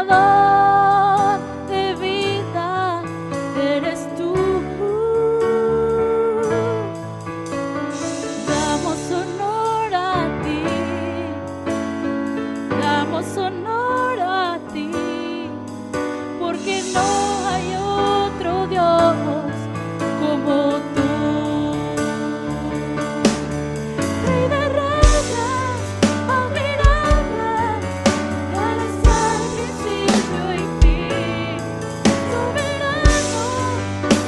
dador de vida eres tú. Damos honor a ti, damos honor a ti, porque no hay otro Dios como tú. Rey de reyes, admirable, eres el principio y fin, soberano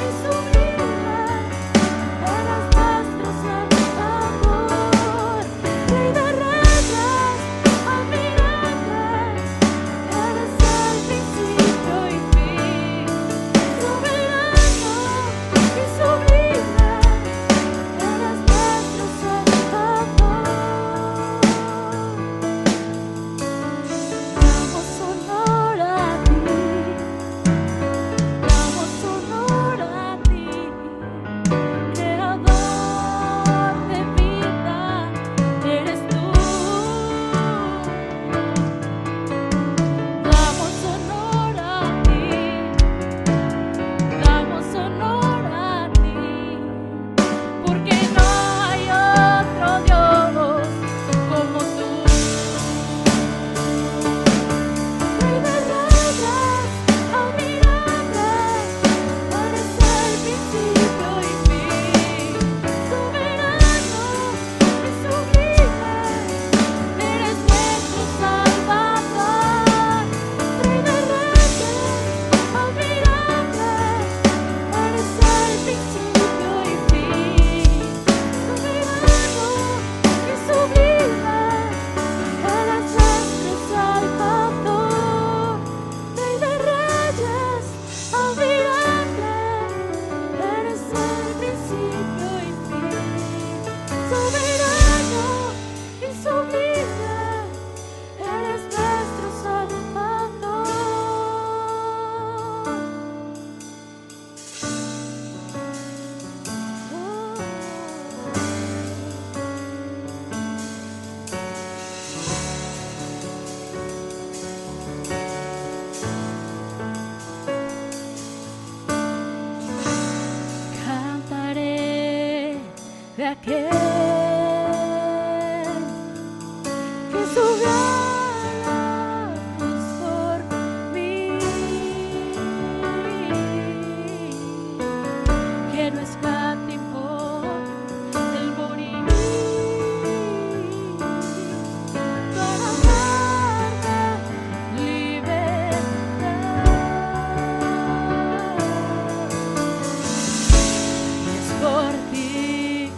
y sublime, eres nuestro Salvador. Rey de reyes, admirable, eres el principio y fin, soberano y sublime, eres nuestro Salvador. Damos honor a ti, damos honor a ti, creador de vida eres tú. Damos honor a ti, damos honor a ti, porque no hay otro Dios como tú. Rey de reyes, admirable, eres el principio y fin, soberano y sublime, eres nuestro Salvador. Rey de reyes, admirable, eres el principio y fin, soberano y sublime, eres nuestro Salvador. Rey de reyes, admirable, eres el principio y fin, soberano y sublime, eres nuestro Salvador. Cantaré de aquel que subió a la cruz por mí, que no escatimó el morir para darme libertad. Es por ti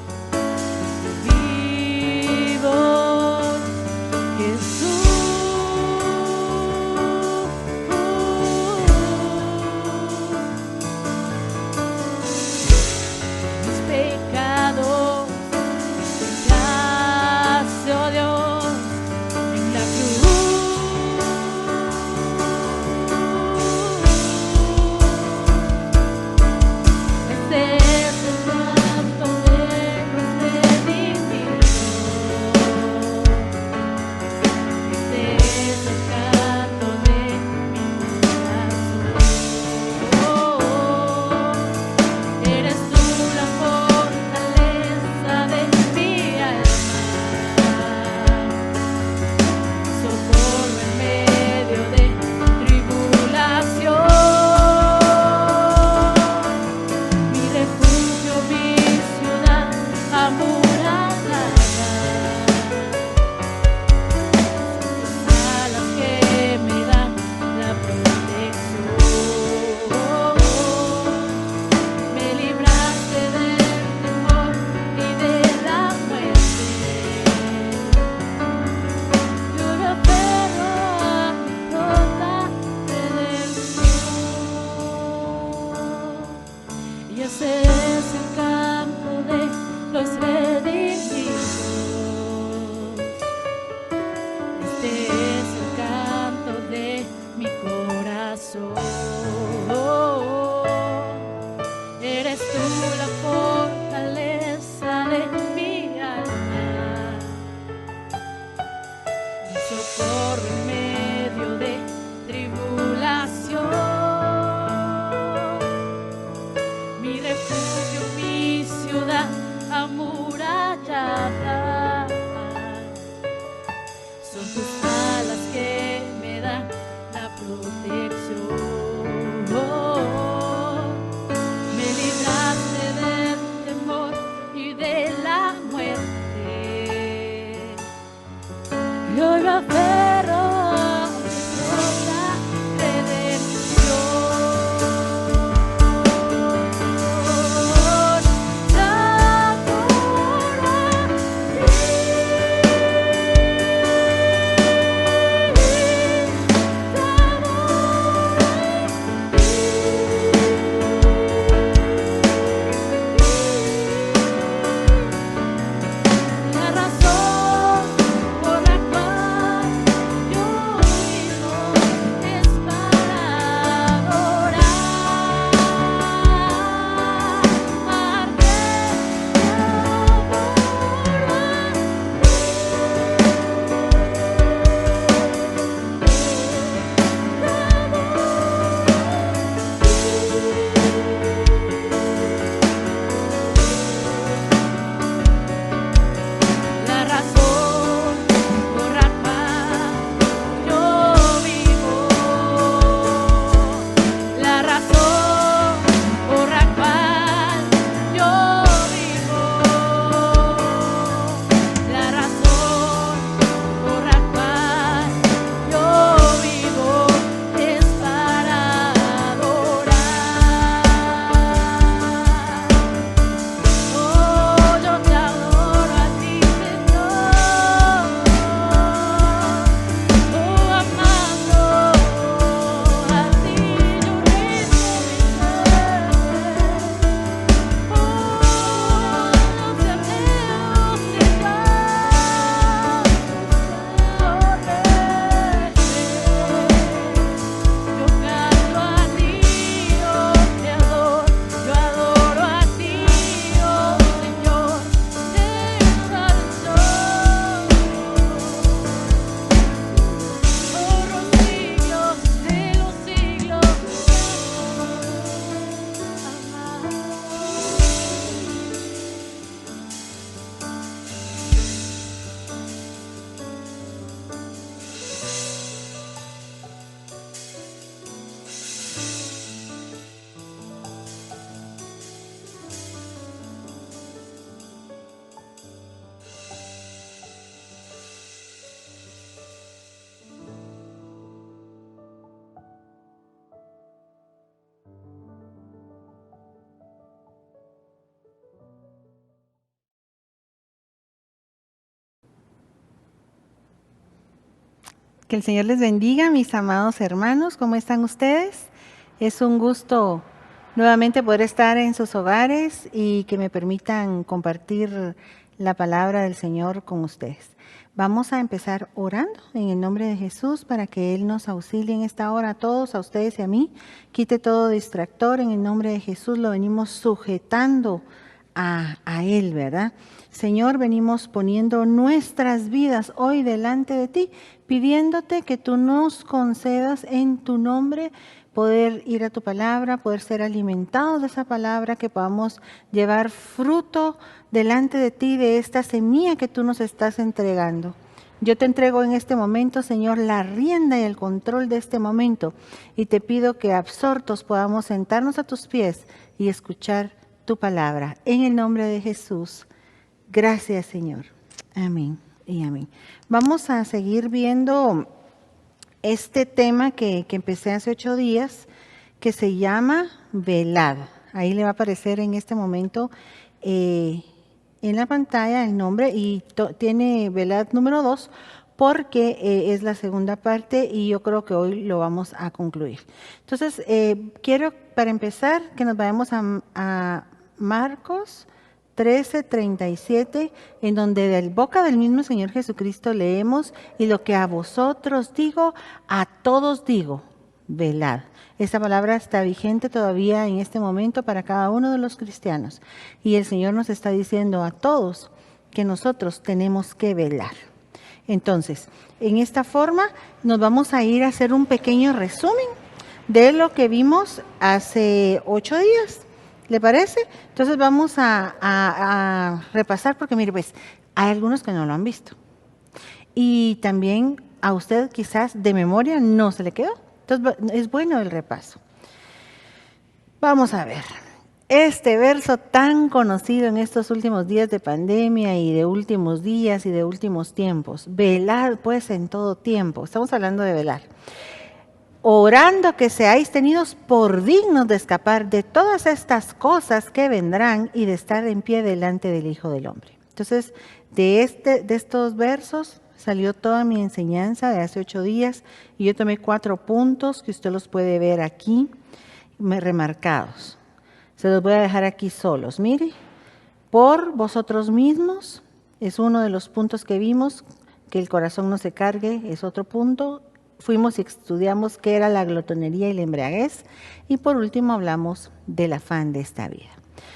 protección. Me libraste del temor y de la muerte. Y hoy me aferro a tu propia redención. La razón por la cual yo vivo es para adorarte, la razón por la cual yo vivo, la razón por la cual yo vivo, la razón por la cual yo vivo es para adorar. Oh, yo te adoro a ti, Señor. Oh, amando a ti, yo rindo mi ser. Oh, no te veo, Señor. Yo canto a ti, oh, te adoro. Yo adoro a ti, oh Señor, por los siglos de los siglos. Amén. Que el Señor les bendiga, mis amados hermanos. ¿Cómo están ustedes? Es un gusto nuevamente poder estar en sus hogares y que me permitan compartir la palabra del Señor con ustedes. Vamos a empezar orando en el nombre de Jesús para que Él nos auxilie en esta hora a todos, a ustedes y a mí. Quite todo distractor en el nombre de Jesús. Lo venimos sujetando a Él, ¿verdad? Señor, venimos poniendo nuestras vidas hoy delante de ti, pidiéndote que tú nos concedas en tu nombre poder ir a tu palabra, poder ser alimentados de esa palabra, que podamos llevar fruto delante de ti de esta semilla que tú nos estás entregando. Yo te entrego en este momento, Señor, la rienda y el control de este momento, y te pido que absortos podamos sentarnos a tus pies y escuchar tu palabra. En el nombre de Jesús. Gracias, Señor. Amén y amén. Vamos a seguir viendo este tema que empecé hace 8 días, que se llama velad. Ahí le va a aparecer en este momento en la pantalla el nombre, y tiene velad número 2, porque es la segunda parte y yo creo que hoy lo vamos a concluir. Entonces, quiero para empezar que nos vayamos a Marcos 13:37, en donde de boca del mismo Señor Jesucristo leemos: y lo que a vosotros digo, a todos digo, velad. Esta palabra está vigente todavía en este momento para cada uno de los cristianos. Y el Señor nos está diciendo a todos que nosotros tenemos que velar. Entonces, en esta forma nos vamos a ir a hacer un pequeño resumen de lo que vimos hace 8 días. ¿Le parece? Entonces vamos a repasar, porque mire, pues hay algunos que no lo han visto. Y también a usted quizás de memoria no se le quedó. Entonces es bueno el repaso. Vamos a ver. Este verso tan conocido en estos últimos días de pandemia y de últimos días y de últimos tiempos. Velad pues en todo tiempo. Estamos hablando de velar. Orando que seáis tenidos por dignos de escapar de todas estas cosas que vendrán y de estar en pie delante del Hijo del Hombre. Entonces, de estos versos salió toda mi enseñanza de hace 8 días y yo tomé 4 puntos que usted los puede ver aquí, remarcados. Se los voy a dejar aquí solos. Mire, por vosotros mismos es uno de los puntos que vimos, que el corazón no se cargue, es otro punto. Fuimos y estudiamos qué era la glotonería y la embriaguez. Y por último hablamos del afán de esta vida.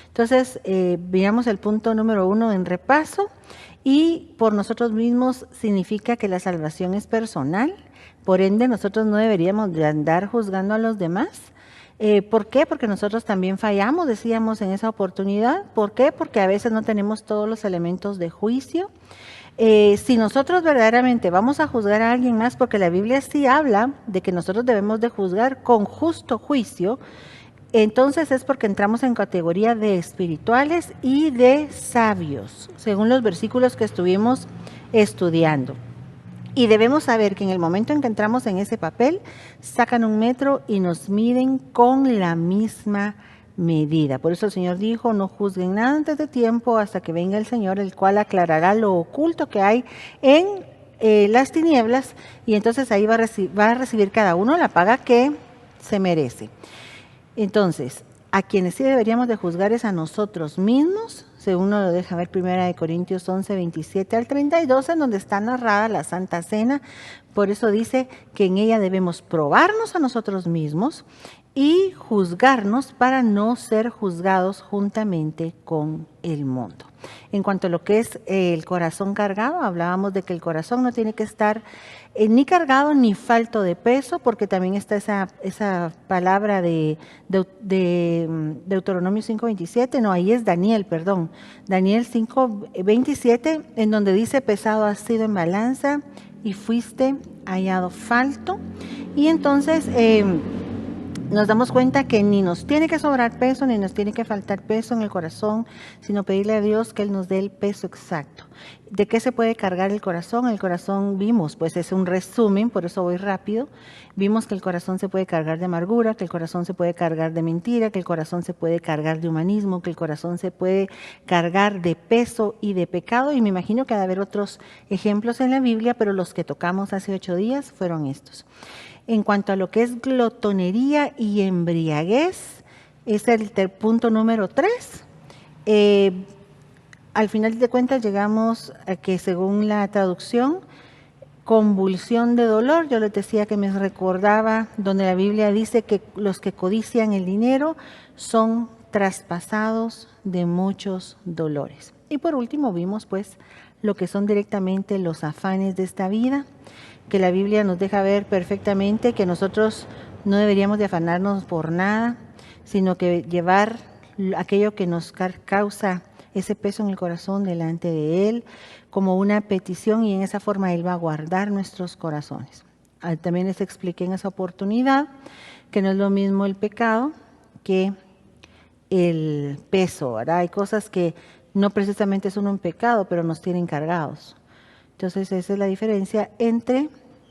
Entonces, veamos el punto número 1 en repaso. Y por nosotros mismos significa que la salvación es personal. Por ende, nosotros no deberíamos de andar juzgando a los demás. ¿Por qué? Porque nosotros también fallamos, decíamos en esa oportunidad. ¿Por qué? Porque a veces no tenemos todos los elementos de juicio. Si nosotros verdaderamente vamos a juzgar a alguien más, porque la Biblia sí habla de que nosotros debemos de juzgar con justo juicio, entonces es porque entramos en categoría de espirituales y de sabios, según los versículos que estuvimos estudiando. Y debemos saber que en el momento en que entramos en ese papel, sacan un metro y nos miden con la misma medida. Por eso el Señor dijo, no juzguen nada antes de tiempo hasta que venga el Señor, el cual aclarará lo oculto que hay en las tinieblas, y entonces ahí va a recibir cada uno la paga que se merece. Entonces, a quienes sí deberíamos de juzgar es a nosotros mismos, según nos lo deja ver 1 Corintios 11, 27 al 32, en donde está narrada la Santa Cena. Por eso dice que en ella debemos probarnos a nosotros mismos y juzgarnos para no ser juzgados juntamente con el mundo. En cuanto a lo que es el corazón cargado, hablábamos de que el corazón no tiene que estar ni cargado ni falto de peso, porque también está esa palabra de Deuteronomio 5:27, no, ahí es Daniel, perdón, Daniel 5:27, en donde dice, pesado has sido en balanza y fuiste hallado falto. Y entonces nos damos cuenta que ni nos tiene que sobrar peso, ni nos tiene que faltar peso en el corazón, sino pedirle a Dios que Él nos dé el peso exacto. ¿De qué se puede cargar el corazón? El corazón vimos, pues es un resumen, por eso voy rápido. Vimos que el corazón se puede cargar de amargura, que el corazón se puede cargar de mentira, que el corazón se puede cargar de humanismo, que el corazón se puede cargar de peso y de pecado. Y me imagino que ha de haber otros ejemplos en la Biblia, pero los que tocamos hace 8 días fueron estos. En cuanto a lo que es glotonería y embriaguez, es el punto número 3. Al final de cuentas llegamos a que, según la traducción, convulsión de dolor. Yo les decía que me recordaba donde la Biblia dice que los que codician el dinero son traspasados de muchos dolores. Y por último vimos pues lo que son directamente los afanes de esta vida, que la Biblia nos deja ver perfectamente que nosotros no deberíamos de afanarnos por nada, sino que llevar aquello que nos causa ese peso en el corazón delante de Él como una petición, y en esa forma Él va a guardar nuestros corazones. También les expliqué en esa oportunidad que no es lo mismo el pecado que el peso, ¿verdad? Hay cosas que no precisamente son un pecado, pero nos tienen cargados. Entonces esa es la diferencia entre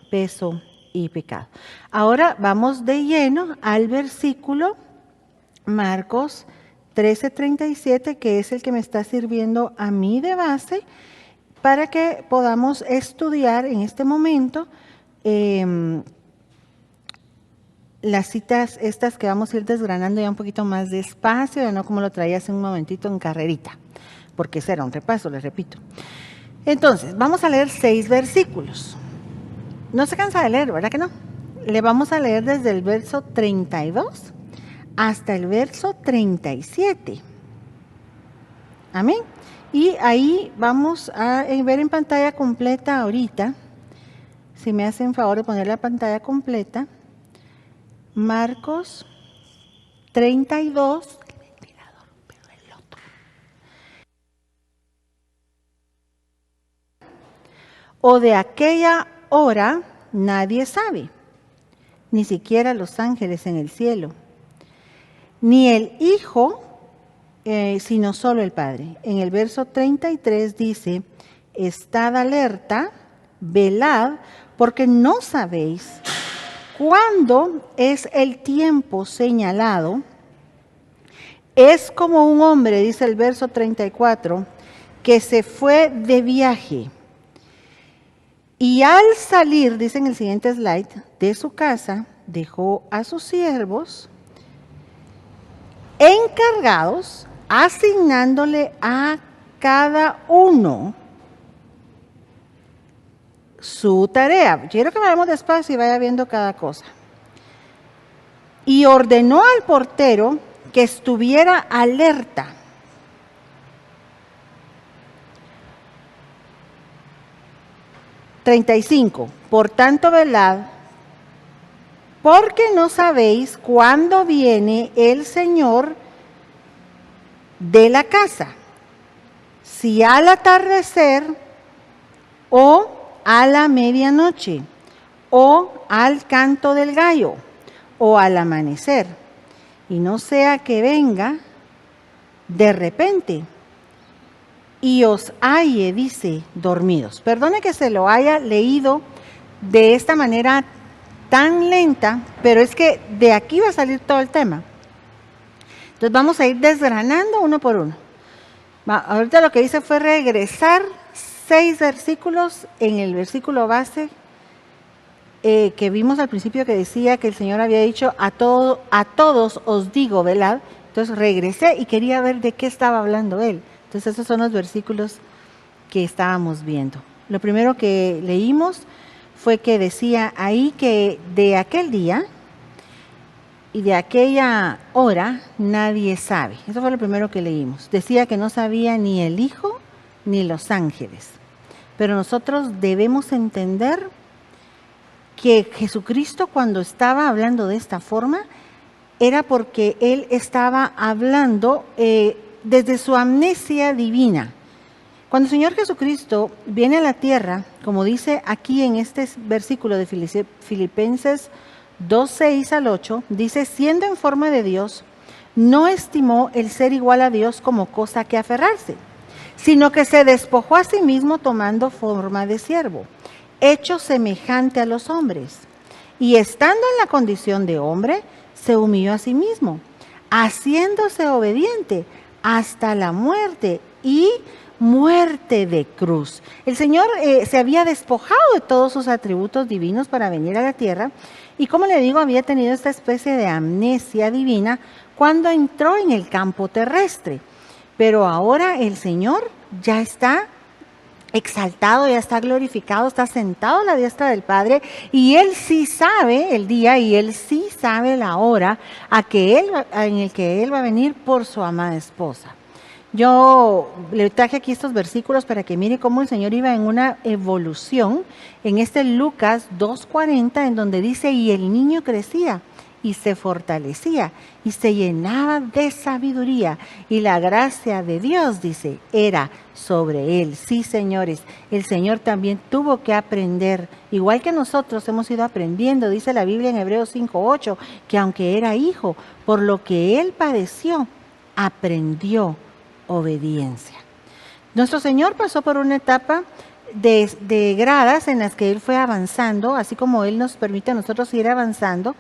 peso y pecado. Ahora vamos de lleno al versículo Marcos 13:37, que es el que me está sirviendo a mí de base para que podamos estudiar en este momento las citas estas que vamos a ir desgranando ya un poquito más despacio, ya no como lo traía hace un momentito en carrerita, porque ese era un repaso, les repito. Entonces, vamos a leer 6 versículos. No se cansa de leer, ¿verdad que no? Le vamos a leer desde el verso 32 hasta el verso 37. Amén. Y ahí vamos a ver en pantalla completa ahorita, si me hacen favor de poner la pantalla completa, Marcos 32, el ventilador, pero el otro. O de aquella hora nadie sabe, ni siquiera los ángeles en el cielo, ni el Hijo, sino solo el Padre. En el verso 33 dice, estad alerta, velad, porque no sabéis cuándo es el tiempo señalado. Es como un hombre, dice el verso 34, que se fue de viaje y al salir, dice en el siguiente slide, de su casa, dejó a sus siervos encargados, asignándole a cada uno su tarea. Quiero que vayamos despacio y vaya viendo cada cosa. Y ordenó al portero que estuviera alerta. Por tanto, velad, porque no sabéis cuándo viene el Señor de la casa, si al atardecer o a la medianoche, o al canto del gallo, o al amanecer, y no sea que venga de repente y os halle, dice, dormidos. Perdone que se lo haya leído de esta manera tan lenta, pero es que de aquí va a salir todo el tema. Entonces vamos a ir desgranando uno por uno. Ahorita lo que hice fue regresar 6 versículos en el versículo base que vimos al principio, que decía que el Señor había dicho a todos os digo, velad. Entonces regresé y quería ver de qué estaba hablando él. Entonces esos son los versículos que estábamos viendo. Lo primero que leímos fue que decía ahí que de aquel día y de aquella hora nadie sabe. Eso fue lo primero que leímos. Decía que no sabía ni el Hijo ni los ángeles. Pero nosotros debemos entender que Jesucristo, cuando estaba hablando de esta forma, era porque Él estaba hablando desde su amnesia divina. Cuando el Señor Jesucristo viene a la tierra, como dice aquí en este versículo de Filipenses 2, 6 al 8, dice, siendo en forma de Dios, no estimó el ser igual a Dios como cosa que aferrarse, sino que se despojó a sí mismo tomando forma de siervo, hecho semejante a los hombres. Y estando en la condición de hombre, se humilló a sí mismo, haciéndose obediente hasta la muerte y muerte de cruz. El Señor se había despojado de todos sus atributos divinos para venir a la tierra y, como le digo, había tenido esta especie de amnesia divina cuando entró en el campo terrestre. Pero ahora el Señor ya está exaltado, ya está glorificado, está sentado a la diestra del Padre y Él sí sabe el día y Él sí sabe la hora en el que Él va a venir por su amada esposa. Yo le traje aquí estos versículos para que mire cómo el Señor iba en una evolución en este Lucas 2:40, en donde dice, y el niño crecía y se fortalecía y se llenaba de sabiduría y la gracia de Dios, dice, era sobre él. Sí, señores, el Señor también tuvo que aprender, igual que nosotros hemos ido aprendiendo, dice la Biblia en Hebreos 5:8, que aunque era hijo, por lo que él padeció, aprendió obediencia. Nuestro Señor pasó por una etapa de gradas en las que Él fue avanzando, así como Él nos permite a nosotros ir avanzando.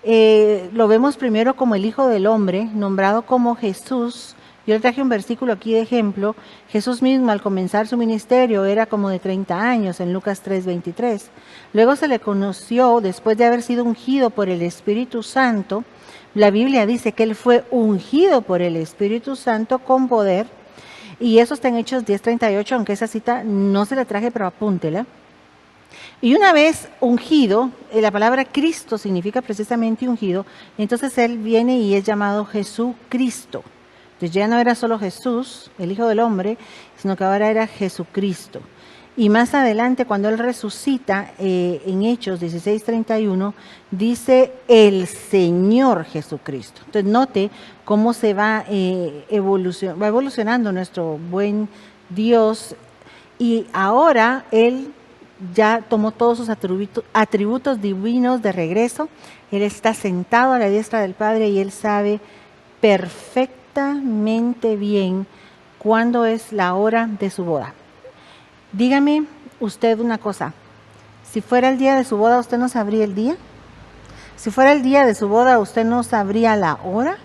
Lo vemos primero como el Hijo del Hombre, nombrado como Jesús. Yo le traje un versículo aquí de ejemplo. Jesús mismo, al comenzar su ministerio, era como de 30 años, en Lucas 3:23. Luego se le conoció, después de haber sido ungido por el Espíritu Santo. La Biblia dice que Él fue ungido por el Espíritu Santo con poder. Y eso está en Hechos 10:38, aunque esa cita no se la traje, pero apúntela. Y una vez ungido, la palabra Cristo significa precisamente ungido, entonces Él viene y es llamado Jesucristo. Entonces ya no era solo Jesús, el Hijo del Hombre, sino que ahora era Jesucristo. Y más adelante, cuando Él resucita, en Hechos 16:31, dice el Señor Jesucristo. Entonces note cómo se va evolucionando nuestro buen Dios. Y ahora Él ya tomó todos sus atributos divinos de regreso. Él está sentado a la diestra del Padre y Él sabe perfectamente bien cuándo es la hora de su boda. Dígame usted una cosa, si fuera el día de su boda, ¿usted no sabría el día? Si fuera el día de su boda, ¿usted no sabría la hora?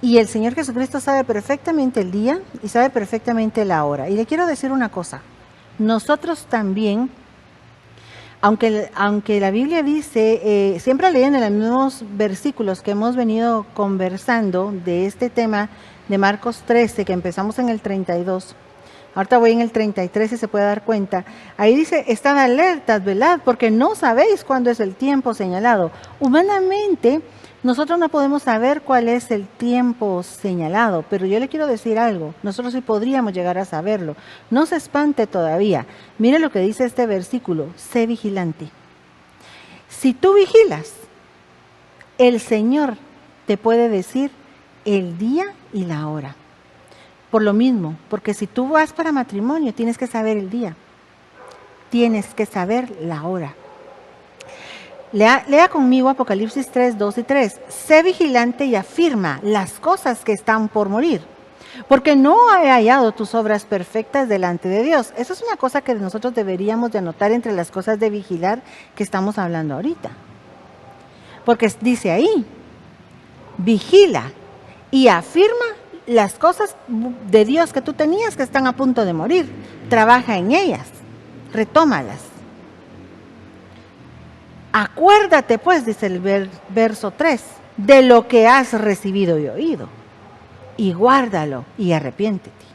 Y el Señor Jesucristo sabe perfectamente el día y sabe perfectamente la hora. Y le quiero decir una cosa, nosotros también, aunque la Biblia dice, siempre leyendo en los mismos versículos que hemos venido conversando de este tema de Marcos 13, que empezamos en el 32, ahorita voy en el 33 y se puede dar cuenta, ahí dice, estad alertas, velad, porque no sabéis cuándo es el tiempo señalado. Humanamente, nosotros no podemos saber cuál es el tiempo señalado, pero yo le quiero decir algo, nosotros sí podríamos llegar a saberlo. No se espante todavía. Mire lo que dice este versículo, sé vigilante. Si tú vigilas, el Señor te puede decir el día y la hora. Por lo mismo, porque si tú vas para matrimonio, tienes que saber el día, tienes que saber la hora. Lea conmigo Apocalipsis 3, 2 y 3. Sé vigilante y afirma las cosas que están por morir, porque no he hallado tus obras perfectas delante de Dios. Eso es una cosa que nosotros deberíamos de anotar entre las cosas de vigilar que estamos hablando ahorita. Porque dice ahí, vigila y afirma las cosas de Dios que tú tenías que están a punto de morir. Trabaja en ellas, retómalas. Acuérdate pues, dice el verso 3, de lo que has recibido y oído, y guárdalo y arrepiéntete.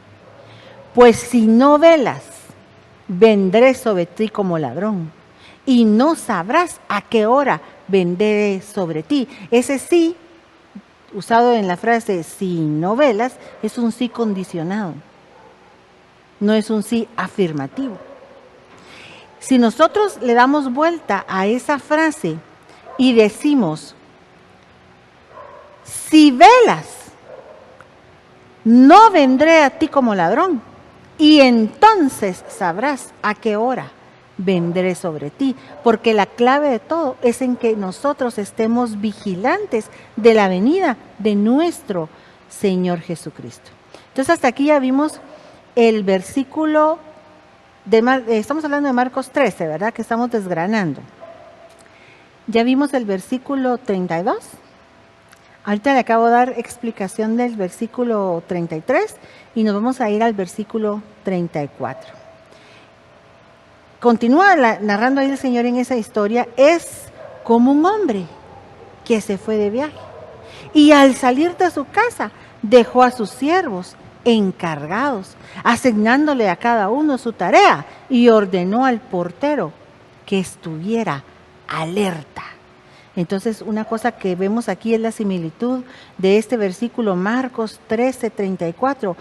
Pues si no velas, vendré sobre ti como ladrón, y no sabrás a qué hora vendré sobre ti. Ese sí, usado en la frase si no velas, es un sí condicionado, no es un sí afirmativo. Si nosotros le damos vuelta a esa frase y decimos, si velas, no vendré a ti como ladrón, y entonces sabrás a qué hora vendré sobre ti, porque la clave de todo es en que nosotros estemos vigilantes de la venida de nuestro Señor Jesucristo. Entonces hasta aquí ya vimos el versículo estamos hablando de Marcos 13, ¿verdad? Que estamos desgranando. Ya vimos el versículo 32. Ahorita le acabo de dar explicación del versículo 33 y nos vamos a ir al versículo 34. Continúa narrando ahí el Señor en esa historia. Es como un hombre que se fue de viaje y al salir de su casa dejó a sus siervos encargados, asignándole a cada uno su tarea, y ordenó al portero que estuviera alerta. Entonces, una cosa que vemos aquí es la similitud de este versículo Marcos 13, 34,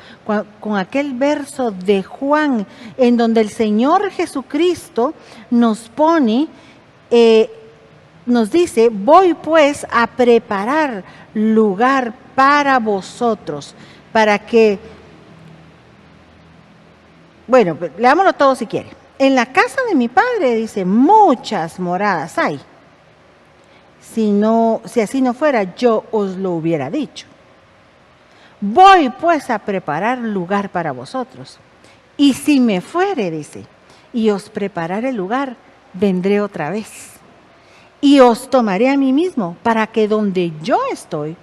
con aquel verso de Juan, en donde el Señor Jesucristo nos pone, nos dice, voy pues a preparar lugar para vosotros, para que, bueno, leámoslo todo si quiere. En la casa de mi Padre, dice, muchas moradas hay. Si así no fuera, yo os lo hubiera dicho. Voy pues a preparar lugar para vosotros. Y si me fuere, dice, y os prepararé lugar, vendré otra vez. Y os tomaré a mí mismo, para que donde yo estoy,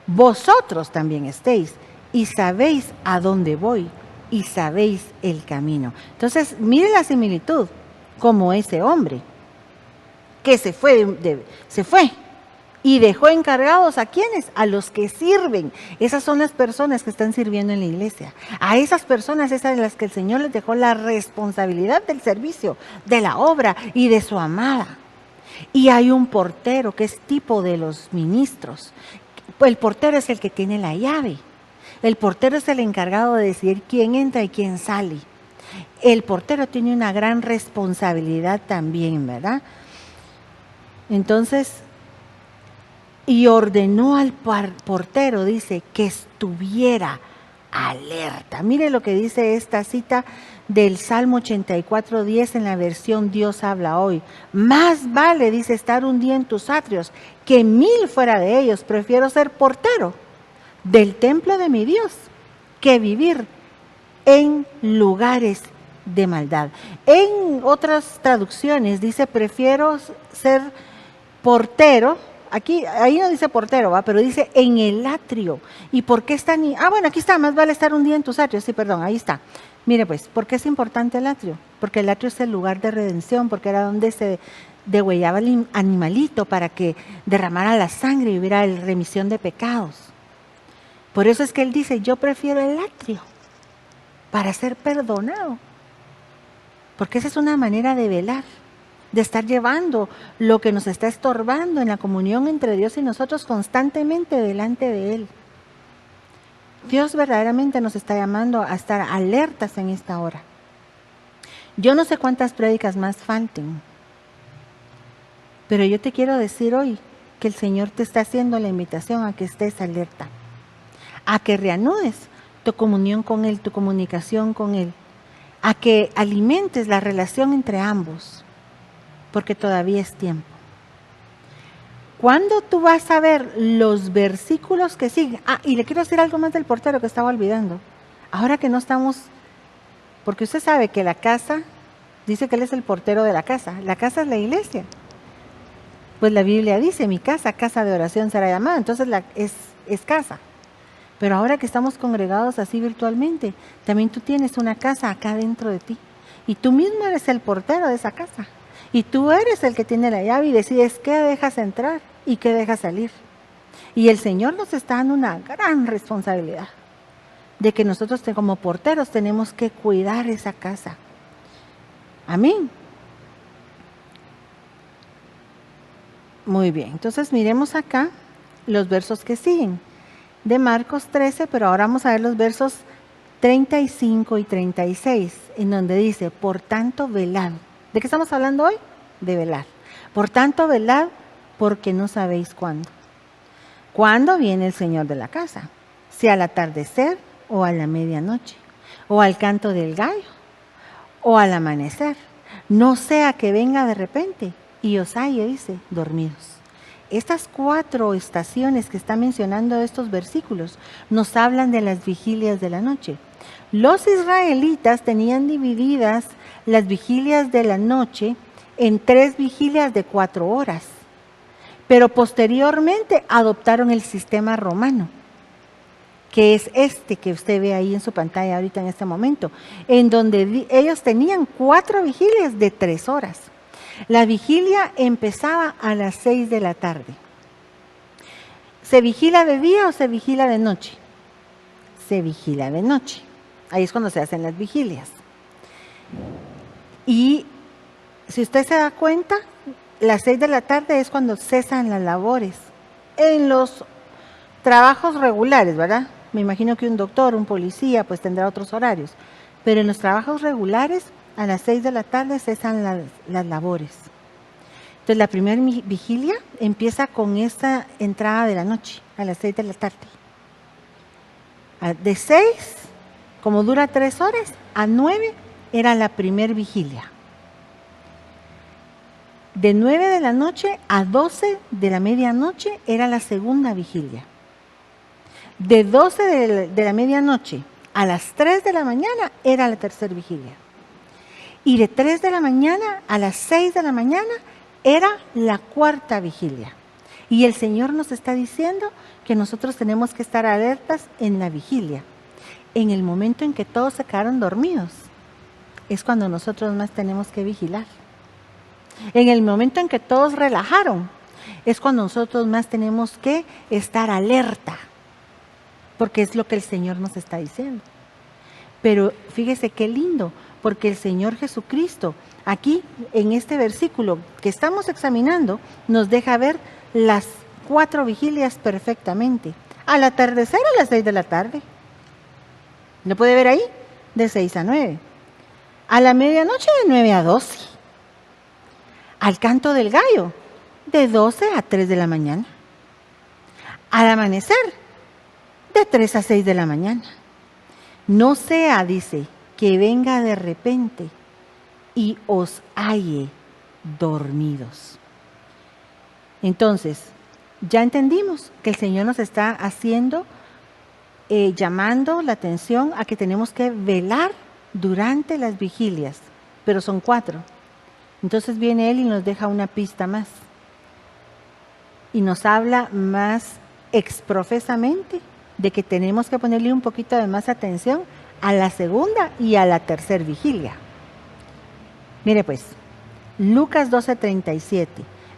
vosotros también estéis. Y sabéis a dónde voy, y sabéis el camino. Entonces, mire la similitud, como ese hombre que se fue y dejó encargados a quienes, a los que sirven. Esas son las personas que están sirviendo en la iglesia. A esas personas es a las que el Señor les dejó la responsabilidad del servicio, de la obra y de su amada. Y hay un portero que es tipo de los ministros. El portero es el que tiene la llave. El portero es el encargado de decidir quién entra y quién sale. El portero tiene una gran responsabilidad también, ¿verdad? Entonces, y ordenó al portero, dice, que estuviera alerta. Mire lo que dice esta cita del Salmo 84:10 en la versión Dios habla hoy. Más vale, dice, estar un día en tus atrios que 1000 fuera de ellos. Prefiero ser portero del templo de mi Dios que vivir en lugares de maldad. En otras traducciones dice, prefiero ser portero. Aquí, ahí no dice portero, ¿va? Pero dice en el atrio. ¿Y por qué está ni? Ah, bueno, aquí está, más vale estar un día en tus atrios. Sí, perdón, ahí está. Mire pues, ¿por qué es importante el atrio? Porque el atrio es el lugar de redención, porque era donde se degüellaba el animalito para que derramara la sangre y hubiera remisión de pecados. Por eso es que él dice, yo prefiero el atrio para ser perdonado. Porque esa es una manera de velar, de estar llevando lo que nos está estorbando en la comunión entre Dios y nosotros constantemente delante de Él. Dios verdaderamente nos está llamando a estar alertas en esta hora. Yo no sé cuántas prédicas más falten, pero yo te quiero decir hoy que el Señor te está haciendo la invitación a que estés alerta, a que reanudes tu comunión con Él, tu comunicación con Él, a que alimentes la relación entre ambos, porque todavía es tiempo. ¿Cuándo tú vas a ver los versículos que siguen? Ah, y le quiero decir algo más del portero que estaba olvidando. Ahora que no estamos, porque usted sabe que la casa, dice que Él es el portero de la casa es la iglesia. Pues la Biblia dice, mi casa, casa de oración será llamada, entonces es casa. Pero ahora que estamos congregados así virtualmente, también tú tienes una casa acá dentro de ti. Y tú mismo eres el portero de esa casa. Y tú eres el que tiene la llave y decides qué dejas entrar y qué dejas salir. Y el Señor nos está dando una gran responsabilidad de que nosotros como porteros tenemos que cuidar esa casa. Amén. Muy bien, entonces miremos acá los versos que siguen de Marcos 13, pero ahora vamos a ver los versos 35 y 36, en donde dice, por tanto, velad. ¿De qué estamos hablando hoy? De velar. Por tanto, velad, porque no sabéis cuándo. ¿Cuándo viene el Señor de la casa? Si al atardecer o a la medianoche, o al canto del gallo, o al amanecer. No sea que venga de repente y os halle, dice, dormidos. Estas 4 estaciones que está mencionando estos versículos nos hablan de las vigilias de la noche. Los israelitas tenían divididas las vigilias de la noche en 3 vigilias de 4 horas, pero posteriormente adoptaron el sistema romano, que es este que usted ve ahí en su pantalla ahorita en este momento, en donde ellos tenían 4 vigilias de 3 horas. La vigilia empezaba a las 6 de la tarde. ¿Se vigila de día o se vigila de noche? Se vigila de noche. Ahí es cuando se hacen las vigilias. Y si usted se da cuenta, las 6 de la tarde es cuando cesan las labores. En los trabajos regulares, ¿verdad? Me imagino que un doctor, un policía, pues tendrá otros horarios. Pero en los trabajos regulares, a las 6 de la tarde cesan las labores. Entonces la primera vigilia empieza con esta entrada de la noche, a las 6 de la tarde. De 6, como dura 3 horas, a 9 era la primera vigilia. De 9 de la noche a 12 de la medianoche era la segunda vigilia. De 12 de la medianoche a las 3 de la mañana era la tercera vigilia. Y de 3 de la mañana a las 6 de la mañana era la cuarta vigilia. Y el Señor nos está diciendo que nosotros tenemos que estar alertas en la vigilia. En el momento en que todos se quedaron dormidos, es cuando nosotros más tenemos que vigilar. En el momento en que todos relajaron, es cuando nosotros más tenemos que estar alerta, porque es lo que el Señor nos está diciendo. Pero fíjese qué lindo, porque el Señor Jesucristo, aquí en este versículo que estamos examinando, nos deja ver las 4 vigilias perfectamente. Al atardecer a las 6 de la tarde. ¿Lo puede ver ahí? De 6 a 9. A la medianoche de 9 a 12. Al canto del gallo, de 12 a 3 de la mañana. Al amanecer, de 3 a 6 de la mañana. No sea, dice, que venga de repente y os halle dormidos. Entonces, ya entendimos que el Señor nos está haciendo, llamando la atención a que tenemos que velar durante las vigilias, pero son 4. Entonces viene Él y nos deja una pista más. Y nos habla más exprofesamente de que tenemos que ponerle un poquito de más atención a la segunda y a la tercera vigilia. Mire pues, Lucas 12:37.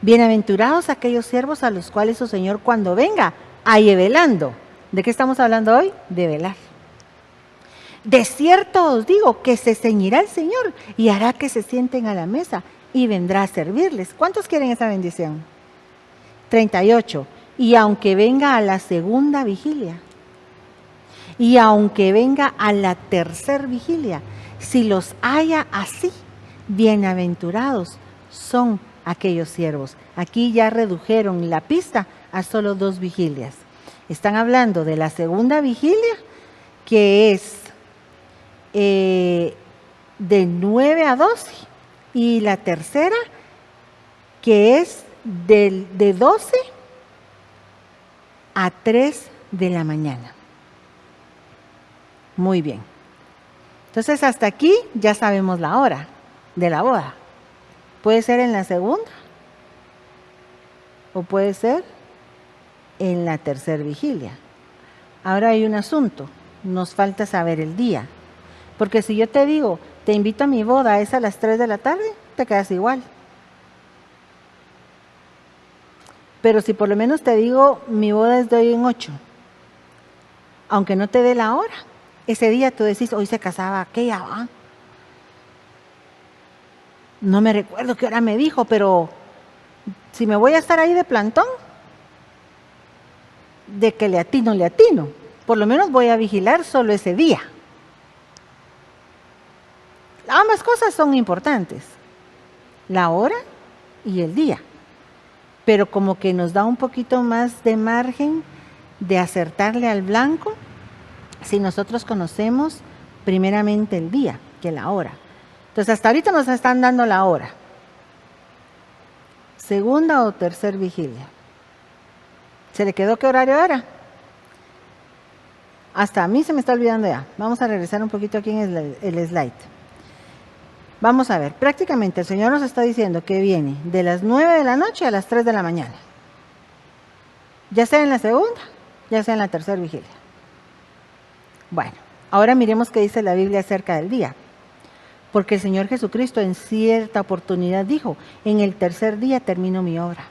Bienaventurados aquellos siervos a los cuales su Señor cuando venga halle velando. ¿De qué estamos hablando hoy? De velar. De cierto os digo que se ceñirá el Señor y hará que se sienten a la mesa y vendrá a servirles. ¿Cuántos quieren esa bendición? 38. Y aunque venga a la segunda vigilia, y aunque venga a la tercera vigilia, si los haya así, bienaventurados son aquellos siervos. Aquí ya redujeron la pista a solo 2 vigilias. Están hablando de la segunda vigilia, que es de 9 a 12, y la tercera, que es de 12 a 3 de la mañana. Muy bien. Entonces hasta aquí ya sabemos la hora de la boda. Puede ser en la segunda o puede ser en la tercera vigilia. Ahora hay un asunto, nos falta saber el día. Porque si yo te digo, te invito a mi boda, es a las 3 de la tarde, te quedas igual. Pero si por lo menos te digo, mi boda es de hoy en 8, aunque no te dé la hora, ese día tú decís, hoy se casaba aquella, ¿va? No me recuerdo qué hora me dijo, pero si me voy a estar ahí de plantón, de que le atino, por lo menos voy a vigilar solo ese día. Ambas cosas son importantes, la hora y el día, pero como que nos da un poquito más de margen de acertarle al blanco si nosotros conocemos primeramente el día que la hora. Entonces hasta ahorita nos están dando la hora. Segunda o tercera vigilia. ¿Se le quedó qué horario era? Hasta a mí se me está olvidando ya. Vamos a regresar un poquito aquí en el slide. Vamos a ver, prácticamente el Señor nos está diciendo que viene de las 9 de la noche a las 3 de la mañana. Ya sea en la segunda, ya sea en la tercera vigilia. Bueno, ahora miremos qué dice la Biblia acerca del día. Porque el Señor Jesucristo en cierta oportunidad dijo, en el tercer día termino mi obra.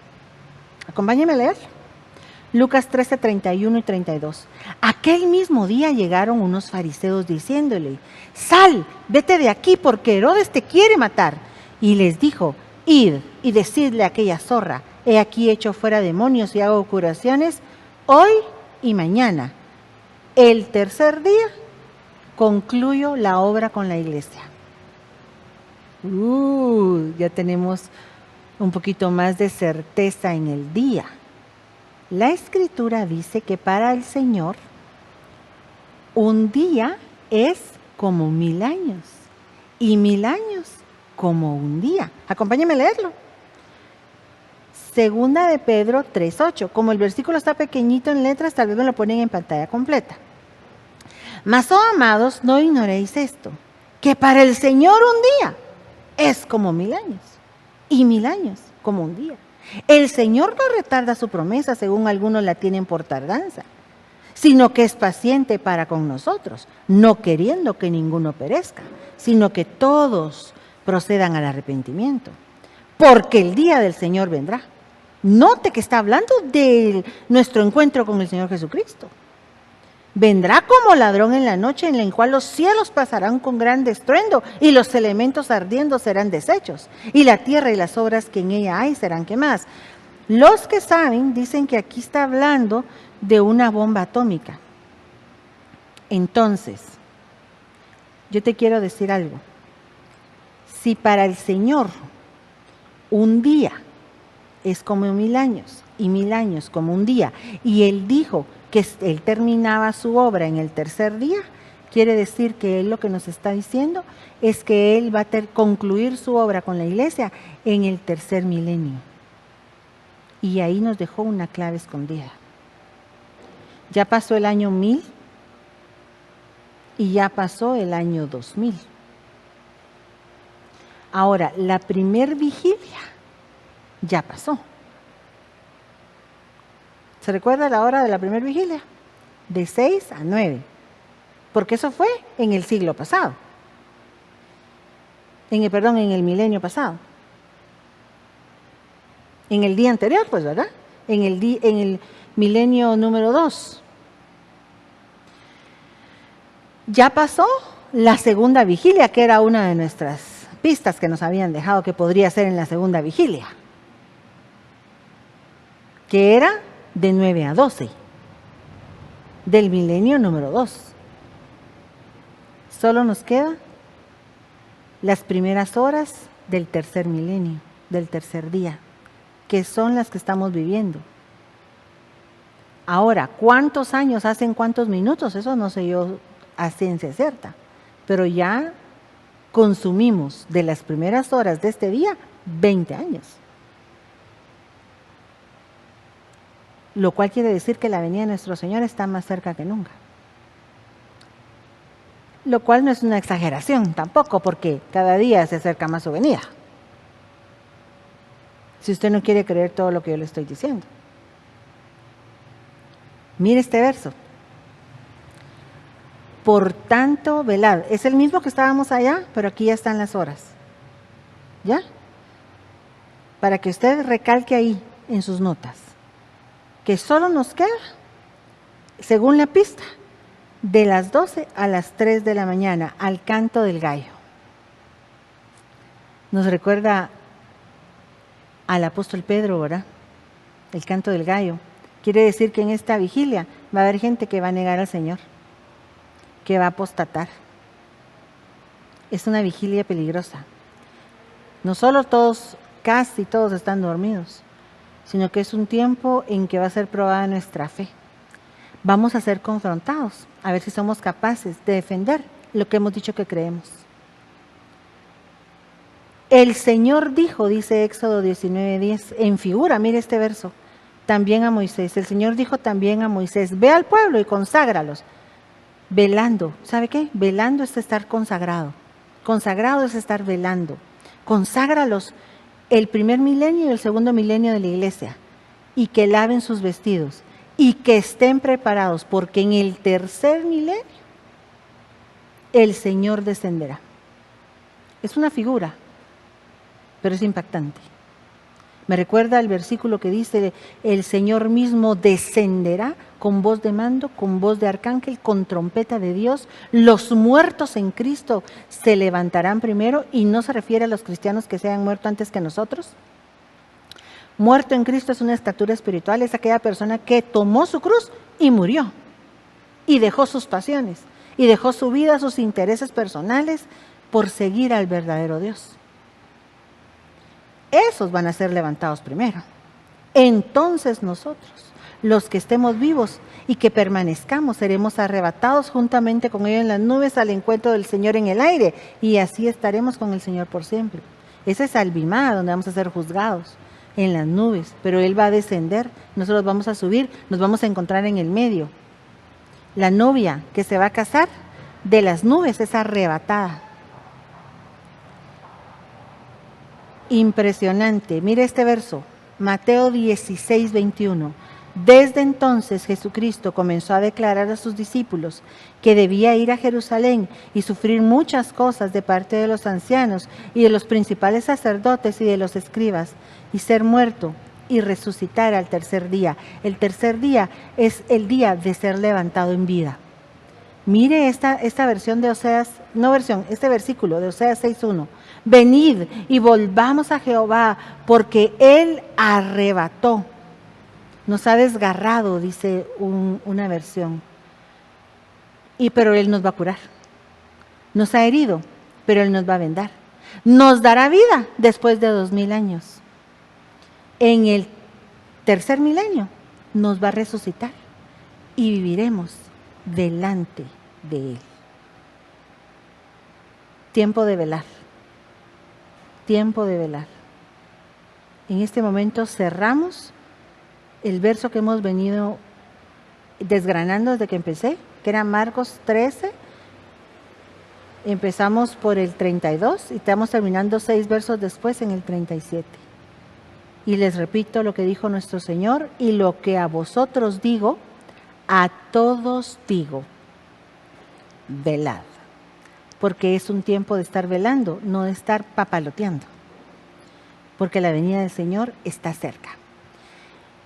Acompáñenme a leer. Lucas 13, 31 y 32. Aquel mismo día llegaron unos fariseos diciéndole, sal, vete de aquí porque Herodes te quiere matar. Y les dijo, id y decidle a aquella zorra, he aquí echo fuera demonios y hago curaciones hoy y mañana. El tercer día concluyo la obra con la iglesia. Ya tenemos un poquito más de certeza en el día. La Escritura dice que para el Señor un día es como 1000 años y 1000 años como un día. Acompáñenme a leerlo. Segunda de Pedro 3:8. Como el versículo está pequeñito en letras, tal vez me lo ponen en pantalla completa. Mas, oh amados, no ignoréis esto, que para el Señor un día es como 1000 años y 1000 años como un día. El Señor no retarda su promesa, según algunos la tienen por tardanza, sino que es paciente para con nosotros, no queriendo que ninguno perezca, sino que todos procedan al arrepentimiento. Porque el día del Señor vendrá. Note que está hablando de nuestro encuentro con el Señor Jesucristo. Vendrá como ladrón en la noche, en la cual los cielos pasarán con gran estruendo y los elementos ardiendo serán deshechos, y la tierra y las obras que en ella hay serán quemadas. Los que saben dicen que aquí está hablando de una bomba atómica. Entonces, yo te quiero decir algo. Si para el Señor un día es como 1000 años y 1000 años como un día, y Él dijo que Él terminaba su obra en el tercer día, quiere decir que Él lo que nos está diciendo es que Él va a concluir su obra con la iglesia en el tercer milenio. Y ahí nos dejó una clave escondida. Ya pasó el año 1000 y ya pasó el año 2000. Ahora, la primer vigilia ya pasó. ¿Se recuerda la hora de la primer vigilia? De 6 a 9. Porque eso fue en el siglo pasado. En el milenio pasado. En el día anterior, pues, ¿verdad? En el milenio número 2. Ya pasó la segunda vigilia, que era una de nuestras pistas que nos habían dejado que podría ser en la segunda vigilia, que era de 9 a 12, del milenio número 2. Solo nos quedan las primeras horas del tercer milenio, del tercer día, que son las que estamos viviendo. Ahora, ¿cuántos años hacen cuántos minutos? Eso no sé yo a ciencia cierta, pero ya consumimos de las primeras horas de este día 20 años. Lo cual quiere decir que la venida de nuestro Señor está más cerca que nunca. Lo cual no es una exageración tampoco, porque cada día se acerca más su venida. Si usted no quiere creer todo lo que yo le estoy diciendo. Mire este verso. Por tanto, velad. Es el mismo que estábamos allá, pero aquí ya están las horas. ¿Ya? Para que usted recalque ahí en sus notas, que solo nos queda, según la pista, de las 12 a las 3 de la mañana, al canto del gallo. Nos recuerda al apóstol Pedro, ¿verdad? El canto del gallo. Quiere decir que en esta vigilia va a haber gente que va a negar al Señor, que va a apostatar. Es una vigilia peligrosa. No solo todos, casi todos están dormidos, sino que es un tiempo en que va a ser probada nuestra fe. Vamos a ser confrontados, a ver si somos capaces de defender lo que hemos dicho que creemos. El Señor dijo, dice Éxodo 19:10, en figura, mire este verso, también a Moisés. El Señor dijo también a Moisés, ve al pueblo y conságralos. Velando, ¿sabe qué? Velando es estar consagrado. Consagrado es estar velando. Conságralos el primer milenio y el segundo milenio de la iglesia, y que laven sus vestidos y que estén preparados, porque en el tercer milenio el Señor descenderá. Es una figura, pero es impactante. Me recuerda el versículo que dice, el Señor mismo descenderá con voz de mando, con voz de arcángel, con trompeta de Dios. Los muertos en Cristo se levantarán primero, y no se refiere a los cristianos que se hayan muerto antes que nosotros. Muerto en Cristo es una estatura espiritual, es aquella persona que tomó su cruz y murió, y dejó sus pasiones, y dejó su vida, sus intereses personales, por seguir al verdadero Dios. Esos van a ser levantados primero. Entonces nosotros, los que estemos vivos y que permanezcamos, seremos arrebatados juntamente con ellos en las nubes al encuentro del Señor en el aire, y así estaremos con el Señor por siempre. Ese es Albimá, donde vamos a ser juzgados, en las nubes, pero Él va a descender, nosotros vamos a subir, nos vamos a encontrar en el medio. La novia que se va a casar de las nubes es arrebatada. Impresionante. Mire este verso, Mateo 16:21. Desde entonces Jesucristo comenzó a declarar a sus discípulos que debía ir a Jerusalén y sufrir muchas cosas de parte de los ancianos y de los principales sacerdotes y de los escribas, y ser muerto y resucitar al tercer día. El tercer día es el día de ser levantado en vida. Mire esta versión de Oseas, este versículo de Oseas 6:1. Venid y volvamos a Jehová, porque Él arrebató. Nos ha desgarrado, dice una versión. Pero Él nos va a curar. Nos ha herido, pero Él nos va a vendar. Nos dará vida después de 2000 años. En el tercer milenio nos va a resucitar y viviremos delante de Él. tiempo de velar. Tiempo de velar. En este momento cerramos el verso que hemos venido desgranando desde que empecé, que era Marcos 13. Empezamos por el 32 y estamos terminando 6 versos después en el 37. Y les repito lo que dijo nuestro Señor: y lo que a vosotros digo, a todos digo, velad. Porque es un tiempo de estar velando, no de estar papaloteando. Porque la venida del Señor está cerca.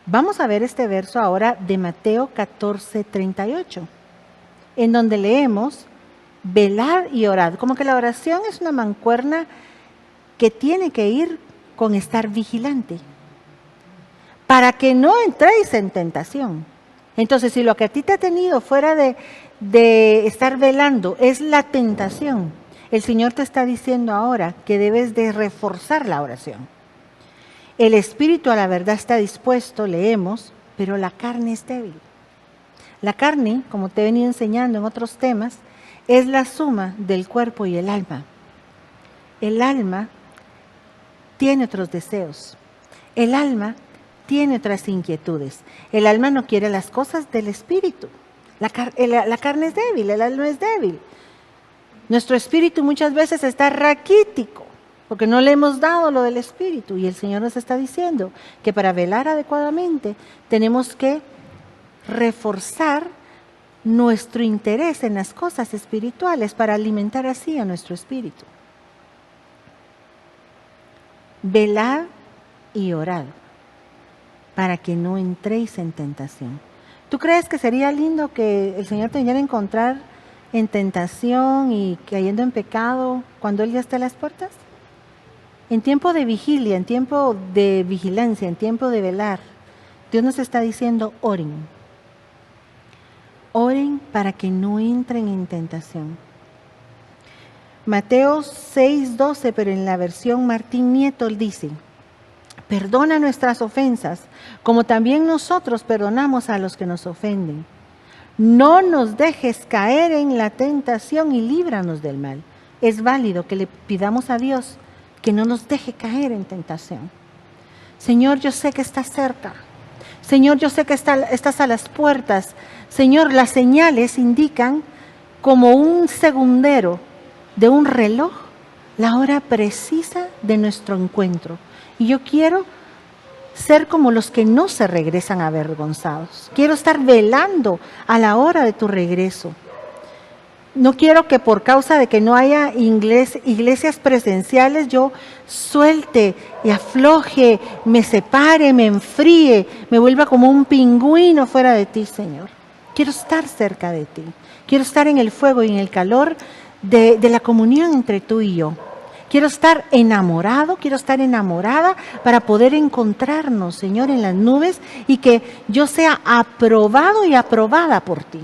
Vamos a ver este verso ahora de Mateo 14:38, en donde leemos: velad y orad. Como que la oración es una mancuerna que tiene que ir con estar vigilante, para que no entréis en tentación. Entonces, si lo que a ti te ha tenido fuera de estar velando es la tentación, el Señor te está diciendo ahora que debes de reforzar la oración. El espíritu a la verdad está dispuesto, leemos, pero la carne es débil. La carne, como te he venido enseñando en otros temas, es la suma del cuerpo y el alma. El alma tiene otros deseos. El alma tiene otras inquietudes. El alma no quiere las cosas del espíritu. La carne es débil, el alma es débil. Nuestro espíritu muchas veces está raquítico, porque no le hemos dado lo del espíritu. Y el Señor nos está diciendo que para velar adecuadamente tenemos que reforzar nuestro interés en las cosas espirituales para alimentar así a nuestro espíritu. Velad y orad para que no entréis en tentación. ¿Tú crees que sería lindo que el Señor te viniera a encontrar en tentación y cayendo en pecado cuando Él ya está a las puertas? En tiempo de vigilia, en tiempo de vigilancia, en tiempo de velar, Dios nos está diciendo: oren. Oren para que no entren en tentación. Mateo 6:12, pero en la versión Martín Nieto, él dice: perdona nuestras ofensas, como también nosotros perdonamos a los que nos ofenden. No nos dejes caer en la tentación y líbranos del mal. Es válido que le pidamos a Dios que no nos deje caer en tentación. Señor, yo sé que estás cerca. Señor, yo sé que estás a las puertas. Señor, las señales indican como un segundero de un reloj la hora precisa de nuestro encuentro. Y yo quiero ser como los que no se regresan avergonzados. Quiero estar velando a la hora de tu regreso. No quiero que por causa de que no haya iglesias presenciales yo suelte y afloje, me separe, me enfríe, me vuelva como un pingüino fuera de ti, Señor. Quiero estar cerca de ti. Quiero estar en el fuego y en el calor de la comunión entre tú y yo. Quiero estar enamorado, quiero estar enamorada para poder encontrarnos, Señor, en las nubes y que yo sea aprobado y aprobada por ti.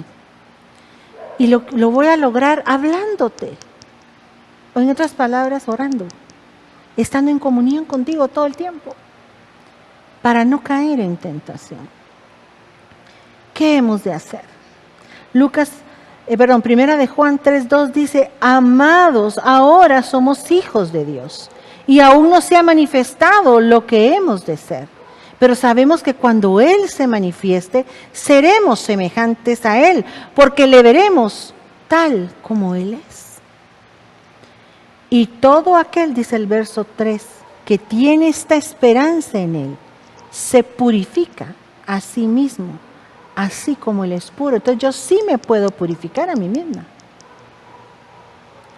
Y lo voy a lograr hablándote, o en otras palabras, orando, estando en comunión contigo todo el tiempo, para no caer en tentación. ¿Qué hemos de hacer? Primera de Juan 3:2 dice: amados, ahora somos hijos de Dios, y aún no se ha manifestado lo que hemos de ser. Pero sabemos que cuando Él se manifieste, seremos semejantes a Él, porque le veremos tal como Él es. Y todo aquel, dice el verso 3, que tiene esta esperanza en Él, se purifica a sí mismo, así como Él es puro. Entonces yo sí me puedo purificar a mí misma.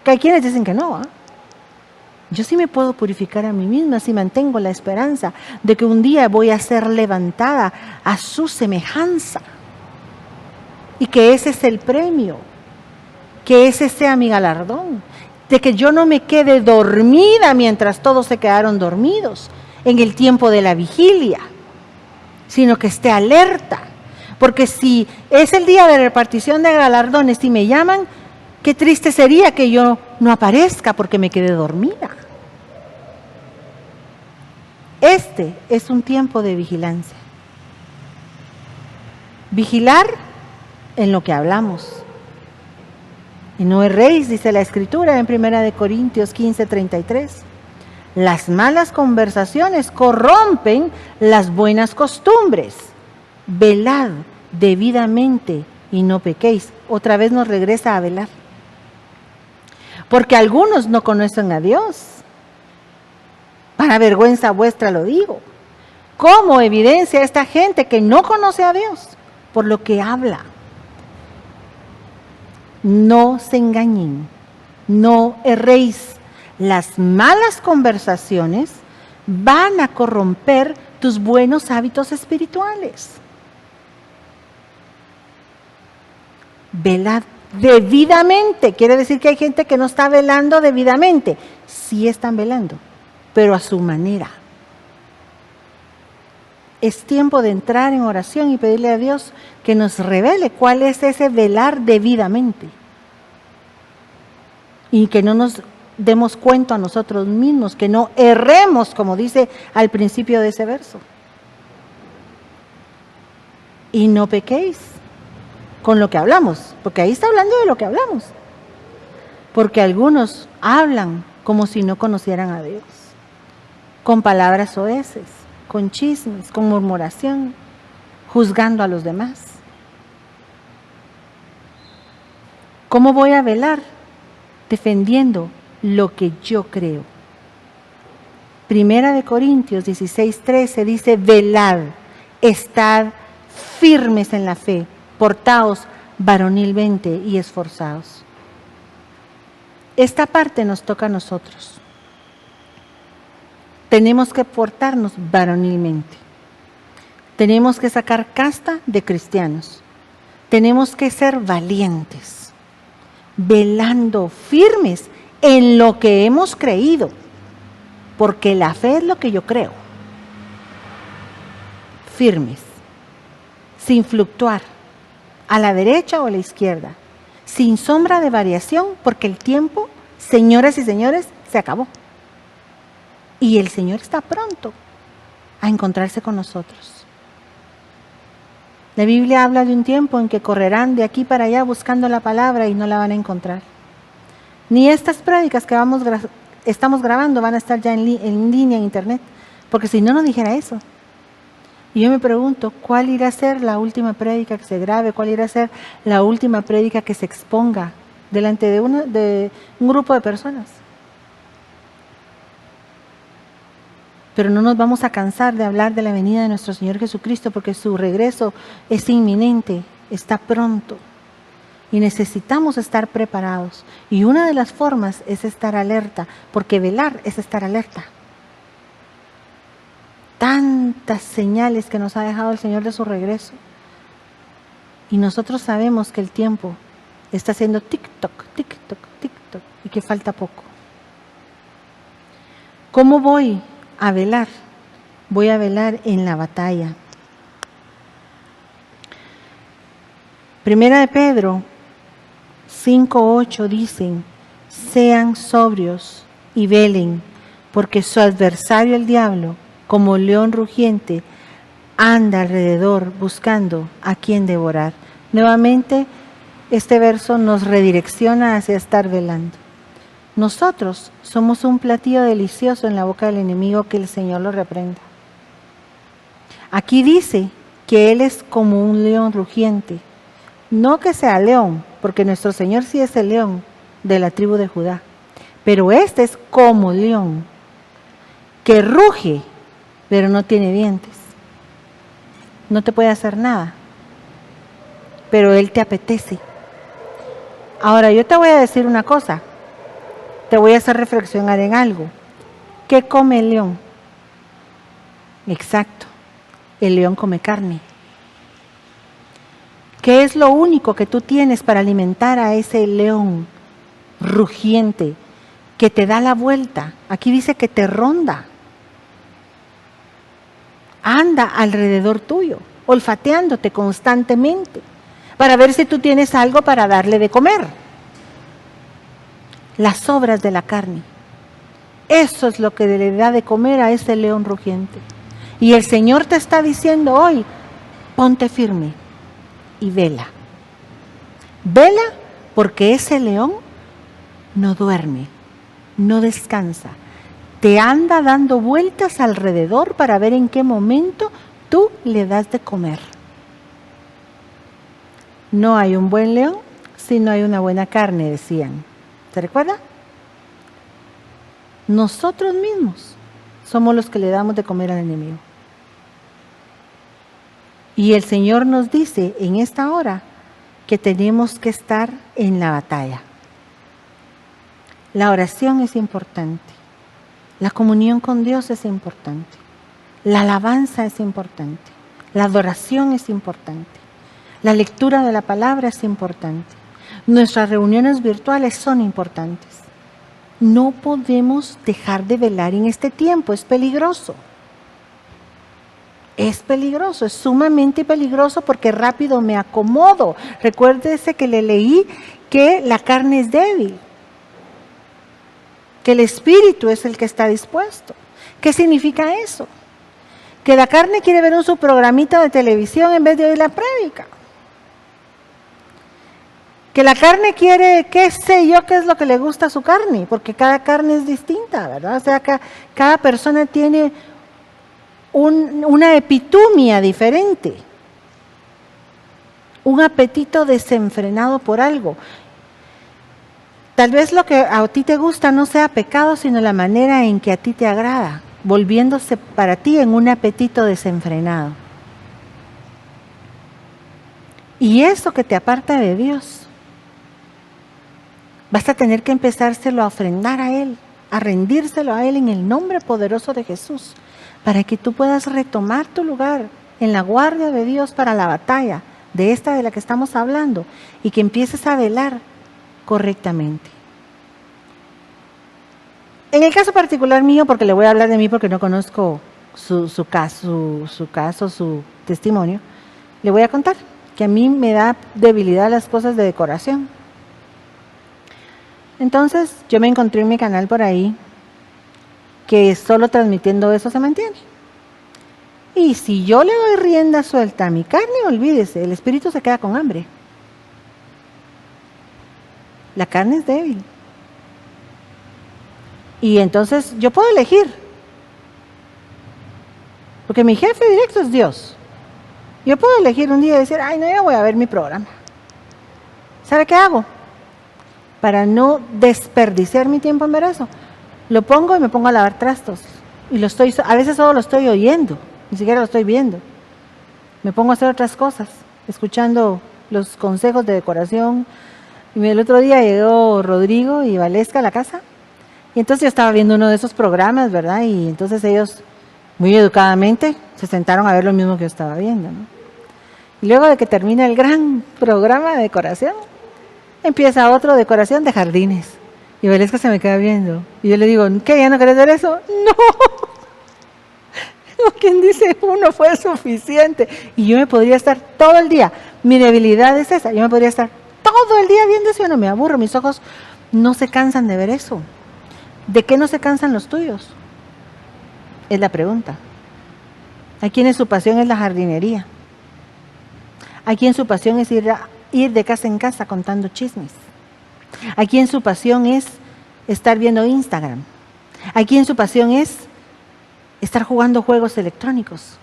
Que hay quienes dicen que no, Yo sí me puedo purificar a mí misma si mantengo la esperanza de que un día voy a ser levantada a su semejanza. Y que ese es el premio, que ese sea mi galardón, de que yo no me quede dormida mientras todos se quedaron dormidos en el tiempo de la vigilia, sino que esté alerta. Porque si es el día de repartición de galardones y me llaman, qué triste sería que yo no aparezca porque me quedé dormida. Este es un tiempo de vigilancia. Vigilar en lo que hablamos. Y no erréis, dice la Escritura en 1 Corintios 15:33. Las malas conversaciones corrompen las buenas costumbres. Velad debidamente y no pequéis. Otra vez nos regresa a velar. Porque algunos no conocen a Dios. Para vergüenza vuestra lo digo. ¿Cómo evidencia esta gente que no conoce a Dios? Por lo que habla. No se engañen, no erréis. Las malas conversaciones van a corromper tus buenos hábitos espirituales. Velad debidamente. Quiere decir que hay gente que no está velando debidamente. Sí están velando, pero a su manera. Es tiempo de entrar en oración y pedirle a Dios que nos revele cuál es ese velar debidamente. Y que no nos demos cuenta a nosotros mismos, que no erremos, como dice al principio de ese verso. Y no pequéis con lo que hablamos, porque ahí está hablando de lo que hablamos. Porque algunos hablan como si no conocieran a Dios, con palabras soeces, con chismes, con murmuración, juzgando a los demás. ¿Cómo voy a velar? Defendiendo lo que yo creo. 1 Corintios 16:13 dice: velad, estad firmes en la fe, portaos varonilmente y esforzados. Esta parte nos toca a nosotros. Tenemos que portarnos varonilmente. Tenemos que sacar casta de cristianos. Tenemos que ser valientes, velando firmes en lo que hemos creído, porque la fe es lo que yo creo. Firmes, sin fluctuar, a la derecha o a la izquierda, sin sombra de variación, porque el tiempo, señoras y señores, se acabó. Y el Señor está pronto a encontrarse con nosotros. La Biblia habla de un tiempo en que correrán de aquí para allá buscando la palabra y no la van a encontrar. Ni estas prédicas que estamos grabando van a estar ya en línea en internet, porque si no, no dijera eso. Y yo me pregunto, ¿cuál irá a ser la última prédica que se grabe? ¿Cuál irá a ser la última prédica que se exponga delante de un grupo de personas? Pero no nos vamos a cansar de hablar de la venida de nuestro Señor Jesucristo, porque su regreso es inminente, está pronto. Y necesitamos estar preparados. Y una de las formas es estar alerta, porque velar es estar alerta. Tantas señales que nos ha dejado el Señor de su regreso. Y nosotros sabemos que el tiempo está haciendo tic-toc, tic-toc, tic-toc, y que falta poco. ¿Cómo voy a velar? Voy a velar en la batalla. Primera de Pedro 5:8 dicen: sean sobrios y velen, porque su adversario el diablo, como león rugiente, anda alrededor buscando a quien devorar. Nuevamente, este verso nos redirecciona hacia estar velando. Nosotros somos un platillo delicioso en la boca del enemigo, que el Señor lo reprenda. Aquí dice que Él es como un león rugiente. No que sea león, porque nuestro Señor sí es el león de la tribu de Judá. Pero este es como león, que ruge, pero no tiene dientes. No te puede hacer nada, pero Él te apetece. Ahora, yo te voy a decir una cosa. Te voy a hacer reflexionar en algo. ¿Qué come el león? Exacto, el león come carne. ¿Qué es lo único que tú tienes para alimentar a ese león rugiente que te da la vuelta? Aquí dice que te ronda. Anda alrededor tuyo, olfateándote constantemente, para ver si tú tienes algo para darle de comer. Las obras de la carne. Eso es lo que le da de comer a ese león rugiente. Y el Señor te está diciendo hoy: ponte firme y vela. Vela, porque ese león no duerme, no descansa, te anda dando vueltas alrededor para ver en qué momento tú le das de comer. No hay un buen león si no hay una buena carne, decían. ¿Se recuerda? Nosotros mismos somos los que le damos de comer al enemigo. Y el Señor nos dice en esta hora que tenemos que estar en la batalla. La oración es importante. La comunión con Dios es importante. La alabanza es importante. La adoración es importante. La lectura de la palabra es importante. Nuestras reuniones virtuales son importantes. No podemos dejar de velar en este tiempo, es peligroso. Es peligroso, es sumamente peligroso porque rápido me acomodo. Recuérdese que le leí que la carne es débil, que el espíritu es el que está dispuesto. ¿Qué significa eso? Que la carne quiere ver un su programita de televisión en vez de oír la prédica. Que la carne quiere, qué sé yo, qué es lo que le gusta a su carne, porque cada carne es distinta, ¿verdad? O sea, cada persona tiene una epitumia diferente, un apetito desenfrenado por algo. Tal vez lo que a ti te gusta no sea pecado, sino la manera en que a ti te agrada, volviéndose para ti en un apetito desenfrenado. Y eso que te aparta de Dios, vas a tener que empezárselo a ofrendar a Él, a rendírselo a Él en el nombre poderoso de Jesús, para que tú puedas retomar tu lugar en la guardia de Dios para la batalla de esta de la que estamos hablando y que empieces a velar correctamente. En el caso particular mío, porque le voy a hablar de mí porque no conozco su caso, su testimonio, le voy a contar que a mí me da debilidad las cosas de decoración. Entonces yo me encontré en mi canal por ahí que solo transmitiendo eso se mantiene. Y si yo le doy rienda suelta a mi carne, olvídese, el espíritu se queda con hambre. La carne es débil. Y entonces yo puedo elegir. Porque mi jefe directo es Dios. Yo puedo elegir un día y decir, ay, no, yo voy a ver mi programa. ¿Sabe qué hago? Para no desperdiciar mi tiempo en ver eso, lo pongo y me pongo a lavar trastos. Y a veces solo lo estoy oyendo, ni siquiera lo estoy viendo. Me pongo a hacer otras cosas, escuchando los consejos de decoración. Y el otro día llegó Rodrigo y Valesca a la casa. Y entonces yo estaba viendo uno de esos programas, ¿verdad? Y entonces ellos, muy educadamente, se sentaron a ver lo mismo que yo estaba viendo, ¿no? Y luego de que termina el gran programa de decoración, empieza otro decoración de jardines. Y Valesca se me queda viendo. Y yo le digo, ¿qué? ¿Ya no querés ver eso? No. Quien dice uno fue suficiente. Y yo me podría estar todo el día. Mi debilidad es esa. Yo me podría estar todo el día viendo eso. Yo no me aburro. Mis ojos no se cansan de ver eso. ¿De qué no se cansan los tuyos? Es la pregunta. Hay quienes su pasión es la jardinería. Hay quien su pasión es ir de casa en casa contando chismes. Hay quien su pasión es estar viendo Instagram. Hay quien su pasión es estar jugando juegos electrónicos.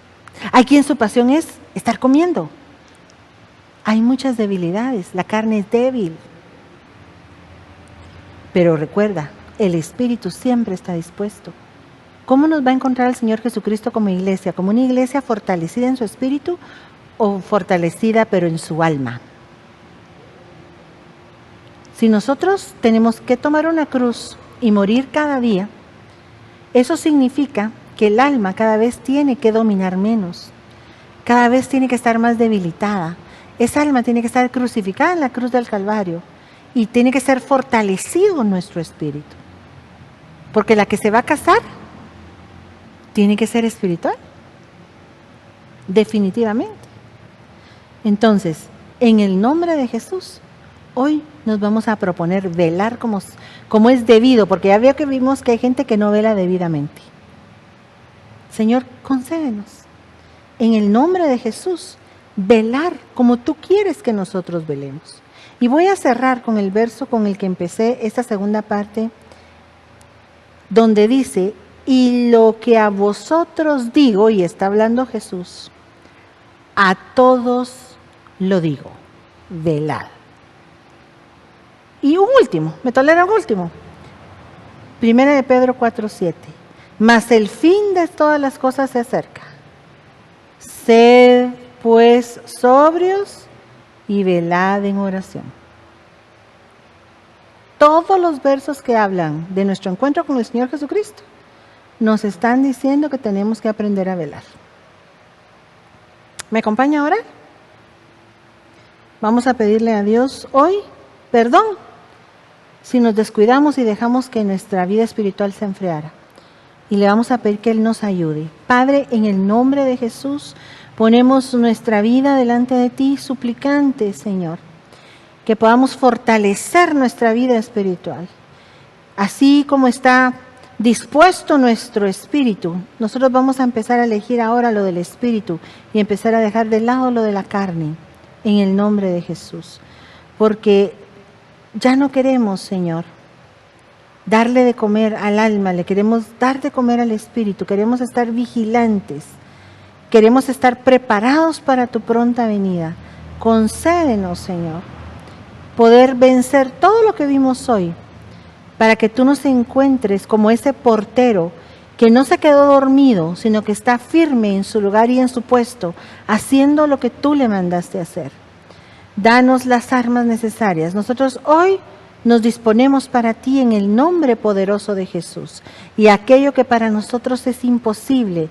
Hay quien su pasión es estar comiendo. Hay muchas debilidades, la carne es débil. Pero recuerda, el espíritu siempre está dispuesto. ¿Cómo nos va a encontrar el Señor Jesucristo como iglesia? ¿Como una iglesia fortalecida en su espíritu o fortalecida pero en su alma? Si nosotros tenemos que tomar una cruz y morir cada día, eso significa que el alma cada vez tiene que dominar menos, cada vez tiene que estar más debilitada. Esa alma tiene que estar crucificada en la cruz del Calvario y tiene que ser fortalecido nuestro espíritu. Porque la que se va a casar tiene que ser espiritual, definitivamente. Entonces, en el nombre de Jesús, hoy nos vamos a proponer velar como es debido, porque ya veo que vimos que hay gente que no vela debidamente. Señor, concédenos, en el nombre de Jesús, velar como tú quieres que nosotros velemos. Y voy a cerrar con el verso con el que empecé esta segunda parte, donde dice, y lo que a vosotros digo, y está hablando Jesús, a todos lo digo, velad. Y un último, me tolera un último. Primera de Pedro 4:7. Mas el fin de todas las cosas se acerca. Sed pues sobrios y velad en oración. Todos los versos que hablan de nuestro encuentro con el Señor Jesucristo nos están diciendo que tenemos que aprender a velar. ¿Me acompaña ahora? Vamos a pedirle a Dios hoy perdón si nos descuidamos y dejamos que nuestra vida espiritual se enfriara. Y le vamos a pedir que Él nos ayude. Padre, en el nombre de Jesús, ponemos nuestra vida delante de ti, suplicantes, Señor, que podamos fortalecer nuestra vida espiritual. Así como está dispuesto nuestro espíritu, nosotros vamos a empezar a elegir ahora lo del espíritu y empezar a dejar de lado lo de la carne, en el nombre de Jesús. Porque ya no queremos, Señor, darle de comer al alma, le queremos dar de comer al espíritu, queremos estar vigilantes, queremos estar preparados para tu pronta venida. Concédenos, Señor, poder vencer todo lo que vimos hoy, para que tú nos encuentres como ese portero que no se quedó dormido, sino que está firme en su lugar y en su puesto, haciendo lo que tú le mandaste hacer. Danos las armas necesarias. Nosotros hoy nos disponemos para ti en el nombre poderoso de Jesús. Y aquello que para nosotros es imposible,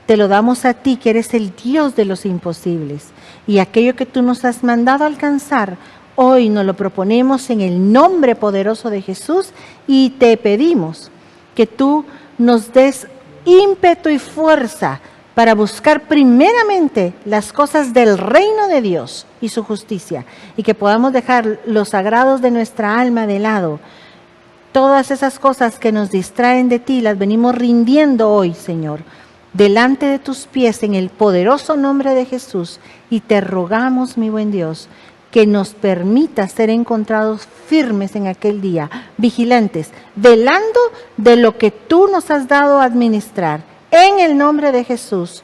te lo damos a ti, que eres el Dios de los imposibles. Y aquello que tú nos has mandado alcanzar, hoy nos lo proponemos en el nombre poderoso de Jesús y te pedimos que tú nos des ímpetu y fuerza para buscar primeramente las cosas del reino de Dios y su justicia, y que podamos dejar los sagrados de nuestra alma de lado. Todas esas cosas que nos distraen de ti las venimos rindiendo hoy, Señor, delante de tus pies en el poderoso nombre de Jesús, y te rogamos, mi buen Dios, que nos permita ser encontrados firmes en aquel día, vigilantes, velando de lo que tú nos has dado a administrar. En el nombre de Jesús,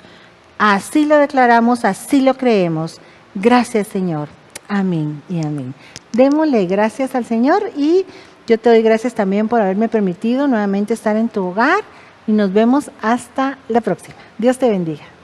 así lo declaramos, así lo creemos. Gracias, Señor. Amén y amén. Démosle gracias al Señor, y yo te doy gracias también por haberme permitido nuevamente estar en tu hogar, y nos vemos hasta la próxima. Dios te bendiga.